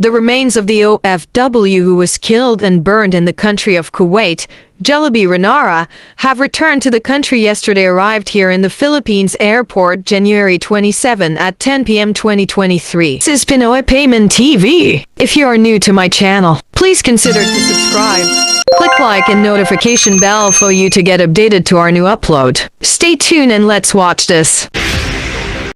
The remains of the O.F.W who was killed and burned in the country of Kuwait, Jullebee Ranara, have returned to the country yesterday. Arrived here in the Philippines airport January 27 at 10 p.m. 2023. This is Pinoy Payment TV. If you are new to my channel, please consider to subscribe. Click like and notification bell for you to get updated to our new upload. Stay tuned and let's watch this.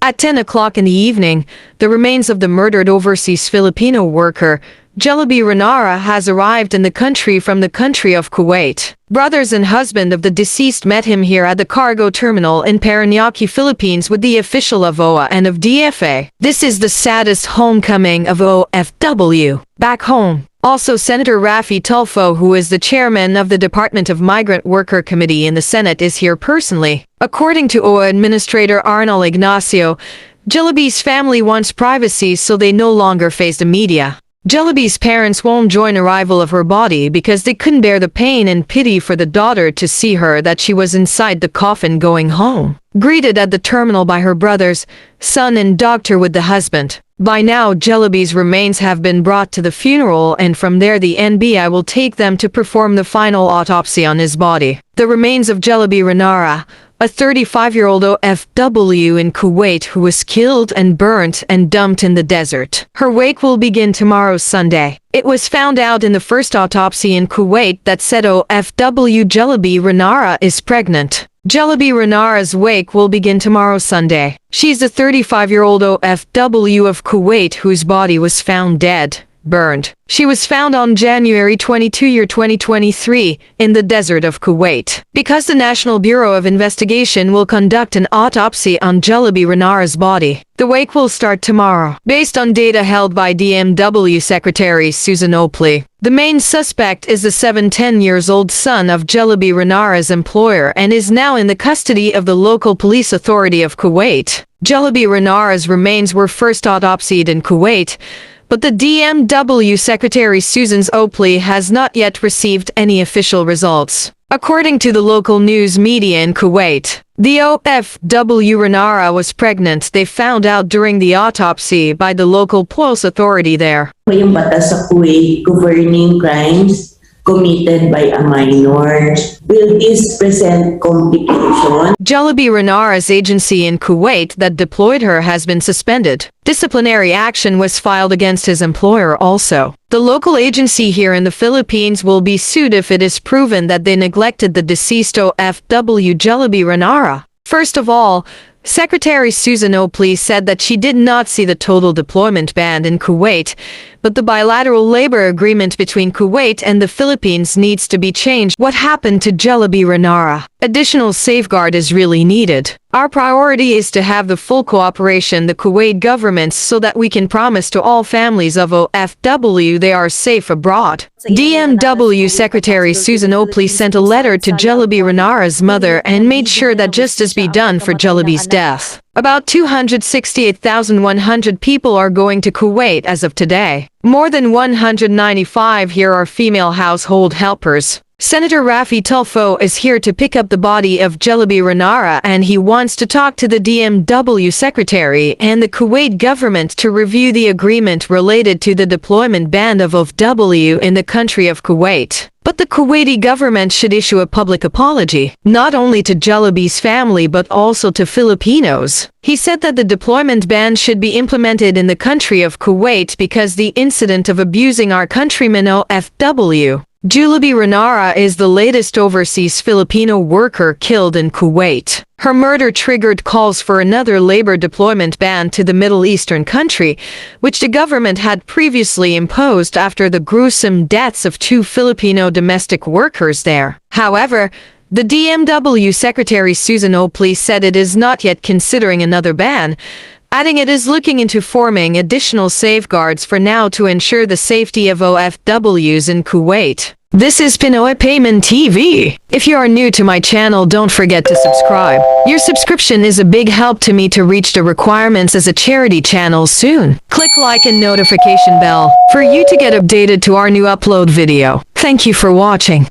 At 10 o'clock in the evening, the remains of the murdered overseas Filipino worker, Jullebee Ranara, has arrived in the country from the country of Kuwait. Brothers and husband of the deceased met him here at the cargo terminal in Parañaque, Philippines with the official of OWA and of DFA. This is the saddest homecoming of O.F.W. back home. Also, Senator Raffy Tulfo, who is the chairman of the Department of Migrant Worker Committee in the Senate, is here personally. According to OWA Administrator Arnel Ignacio, Jullebee's family wants privacy, so they no longer face the media. Jullebee's parents won't join arrival of her body because they couldn't bear the pain and pity for the daughter to see her that she was inside the coffin going home. Greeted at the terminal by her brothers, son and doctor with the husband. By now, Jullebee's remains have been brought to the funeral, and from there the NBI will take them to perform the final autopsy on his body. The remains of Jullebee Ranara, a 35-year-old O.F.W. in Kuwait who was killed and burnt and dumped in the desert. Her wake will begin tomorrow, Sunday. It was found out in the first autopsy in Kuwait that said O.F.W. Jullebee Ranara is pregnant. Jullebee Ranara's wake will begin tomorrow, Sunday. She's the 35-year-old O.F.W. of Kuwait whose body was found dead, burned. She was found on January 22, 2023, in the desert of Kuwait. Because the National Bureau of Investigation will conduct an autopsy on Jullebee Ranara's body, the wake will start tomorrow. Based on data held by DMW Secretary Susan Opley, the main suspect is the 10-year-old son of Jullebee Ranara's employer and is now in the custody of the local police authority of Kuwait. Jullebee Ranara's remains were first autopsied in Kuwait, but the DMW Secretary Susan Opley has not yet received any official results. According to the local news media in Kuwait, the O.F.W. Ranara was pregnant. They found out during the autopsy by the local police authority there. Yung batas sa Kuwait governing crimes committed by a minor. Will this present complication? Jullebee Ranara's agency in Kuwait that deployed her has been suspended. Disciplinary action was filed against his employer also. The local agency here in the Philippines will be sued if it is proven that they neglected the deceased O.F.W. Jullebee Ranara. First of all, Secretary Susan Opley said that she did not see the total deployment ban in Kuwait, but the bilateral labor agreement between Kuwait and the Philippines needs to be changed. What happened to Jullebee Ranara? Additional safeguard is really needed. Our priority is to have the full cooperation the Kuwait government so that we can promise to all families of O.F.W. they are safe abroad. DMW Secretary Susan Opley sent a letter to Jullebee Ranara's mother and made sure that justice be done for Jullebee's death. About 268,100 people are going to Kuwait as of today. More than 195 here are female household helpers. Senator Raffy Tulfo is here to pick up the body of Jullebee Ranara, and he wants to talk to the DMW Secretary and the Kuwait government to review the agreement related to the deployment ban of O.F.W. in the country of Kuwait. But the Kuwaiti government should issue a public apology, not only to Jullebee's family but also to Filipinos. He said that the deployment ban should be implemented in the country of Kuwait because the incident of abusing our countrymen O.F.W. Jullebee Ranara is the latest overseas Filipino worker killed in Kuwait. Her murder triggered calls for another labor deployment ban to the Middle Eastern country, which the government had previously imposed after the gruesome deaths of 2 Filipino domestic workers there. However, the DMW Secretary Susan Opley said it is not yet considering another ban, adding it is looking into forming additional safeguards for now to ensure the safety of O.F.W.s in Kuwait. This is Pinoy Payment TV. If you are new to my channel, don't forget to subscribe. Your subscription is a big help to me to reach the requirements as a charity channel soon. Click like and notification bell for you to get updated to our new upload video. Thank you for watching.